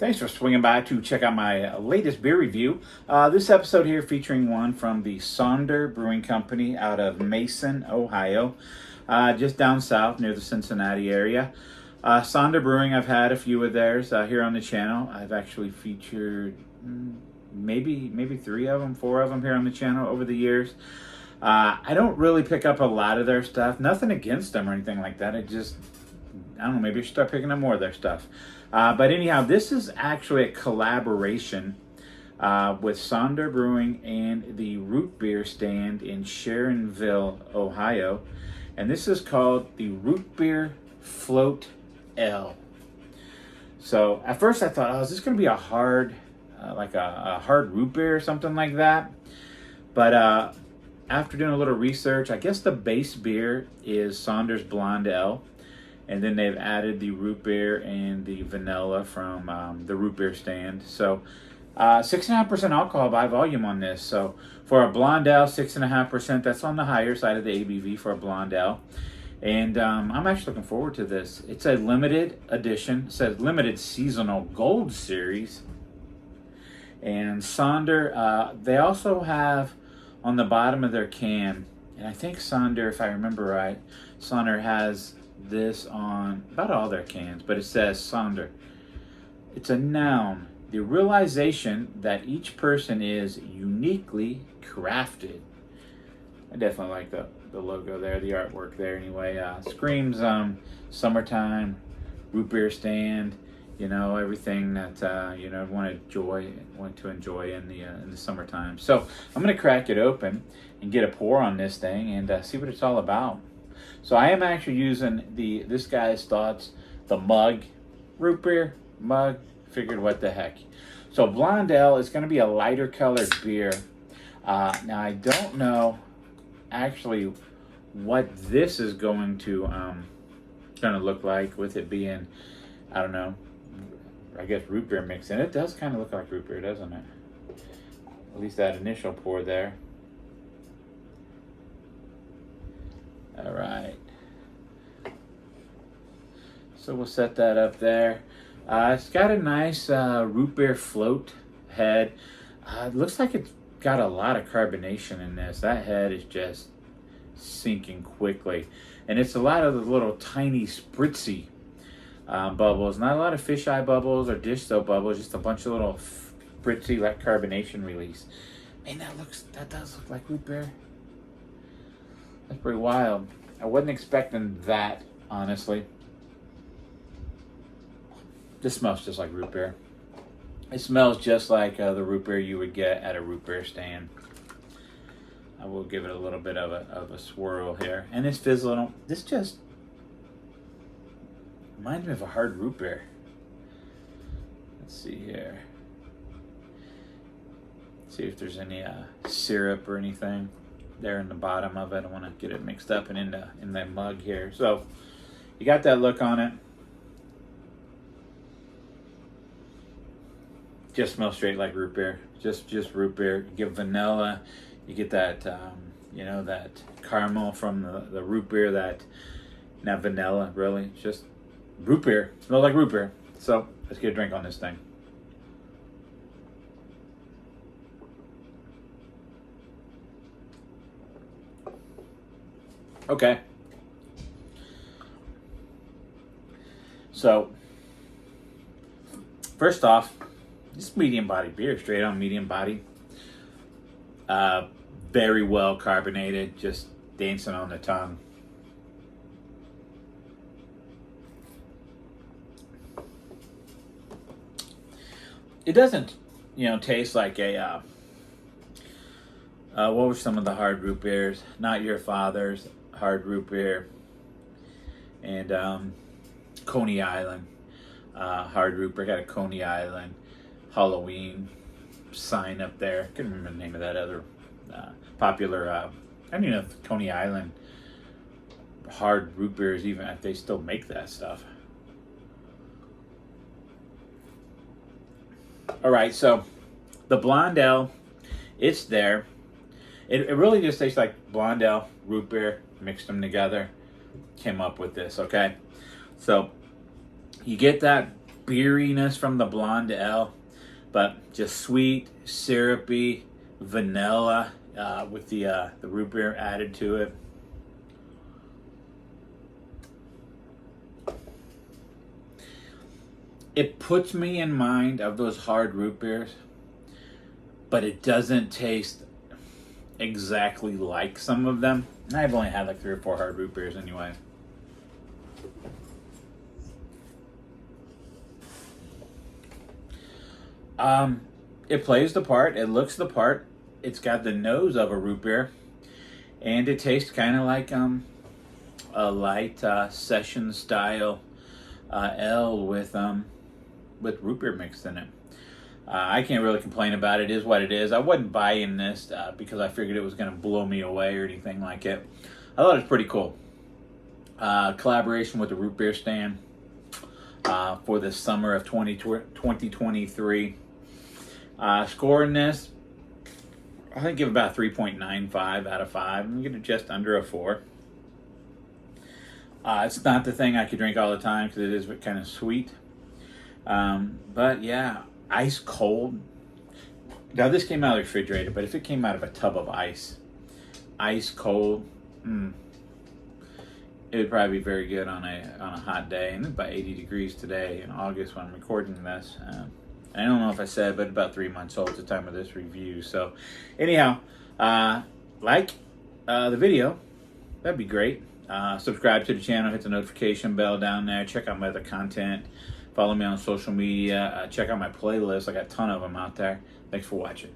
Thanks for swinging by to check out my latest beer review. This episode here featuring one from the Sonder Brewing Company out of Mason, Ohio, just down south near the Cincinnati area. Sonder Brewing, I've had a few of theirs here on the channel. I've actually featured maybe 3 of them, 4 of them here on the channel over the years. I don't really pick up a lot of their stuff. Nothing against them or anything like that. I don't know, maybe I should start picking up more of their stuff. But anyhow, this is actually a collaboration with Sonder Brewing and the Root Beer Stand in Sharonville, Ohio. And this is called the Root Beer Float L. So at first I thought, is this going to be a hard, like a hard root beer or something like that? But after doing a little research, I guess the base beer is Sonder's Blonde Ale. And then they've added the root beer and the vanilla from the Root Beer Stand. So 6.5% alcohol by volume on this. So for a blonde ale, 6.5%. That's on the higher side of the ABV for a blonde ale. And I'm actually looking forward to this. It's a limited edition. It says limited seasonal gold series. And Sonder, they also have on the bottom of their can, and I think Sonder, if I remember right, Sonder has this on about all their cans, but it says Sonder. It's a noun. The realization that each person is uniquely crafted. I definitely like the logo there, the artwork there anyway. Screams summertime, root beer stand, everything that want to enjoy in the summertime. So I'm going to crack it open and get a pour on this thing and see what it's all about. So I am actually using this guy's thoughts, the mug, root beer mug. Figured what the heck. So Blonde Ale is going to be a lighter colored beer. Now I don't know actually what this is going to look like with it being, I don't know, I guess root beer mix in. It does kind of look like root beer, doesn't it? At least that initial pour there. All right. So we'll set that up there. It's got a nice root beer float head. It looks like it's got a lot of carbonation in this. That head is just sinking quickly. And it's a lot of the little tiny spritzy bubbles. Not a lot of fisheye bubbles or dish soap bubbles. Just a bunch of little spritzy like carbonation release. Man, that does look like root beer. That's pretty wild. I wasn't expecting that, honestly. This smells just like root beer. It smells just like the root beer you would get at a root beer stand. I will give it a little bit of a swirl here. And this fizzle, this just reminds me of a hard root beer. Let's see here. See if there's any syrup or anything there in the bottom of it. I want to get it mixed up and in that mug here. So you got that look on it. Just smells straight like root beer. Just root beer. You get vanilla. You get that that caramel from the root beer. That not vanilla really. Just root beer. Smells like root beer. So let's get a drink on this thing. Okay. So, first off, this medium body beer, straight on medium body. Very well carbonated, just dancing on the tongue. It doesn't, taste like a, what were some of the hard root beers? Not Your Father's hard root beer, and Coney Island hard root beer. Got a Coney Island Halloween sign up there. Couldn't remember the name of that other popular. I don't even know if Coney Island hard root beers even if they still make that stuff. All right, so the Blonde Ale, it's there. It really just tastes like Blonde Ale, root beer, mixed them together, came up with this, okay? So you get that beeriness from the blonde ale, but just sweet, syrupy, vanilla with the root beer added to it. It puts me in mind of those hard root beers, but it doesn't taste exactly like some of them. I've only had like 3 or 4 hard root beers anyway. It plays the part. It looks the part. It's got the nose of a root beer, and it tastes kind of like a light session style ale with root beer mixed in it. I can't really complain about it. It is what it is. I wasn't buying this because I figured it was going to blow me away or anything like it. I thought it was pretty cool. Collaboration with the Root Beer Stand for the summer of 2023. Scoring this, I think give about 3.95 out of 5. I'm going to just under a 4. It's not the thing I could drink all the time because it is kind of sweet. But yeah, ice cold. Now this came out of the refrigerator, but if it came out of a tub of ice cold, it would probably be very good on a hot day. And it's about 80 degrees today in August when I'm recording this. I don't know if I said, but about 3 months old at the time of this review. So anyhow, like the video, that'd be great. Subscribe to the channel, hit the notification bell down there. Check out my other content. Follow me on social media. Check out my playlist. I got a ton of them out there. Thanks for watching.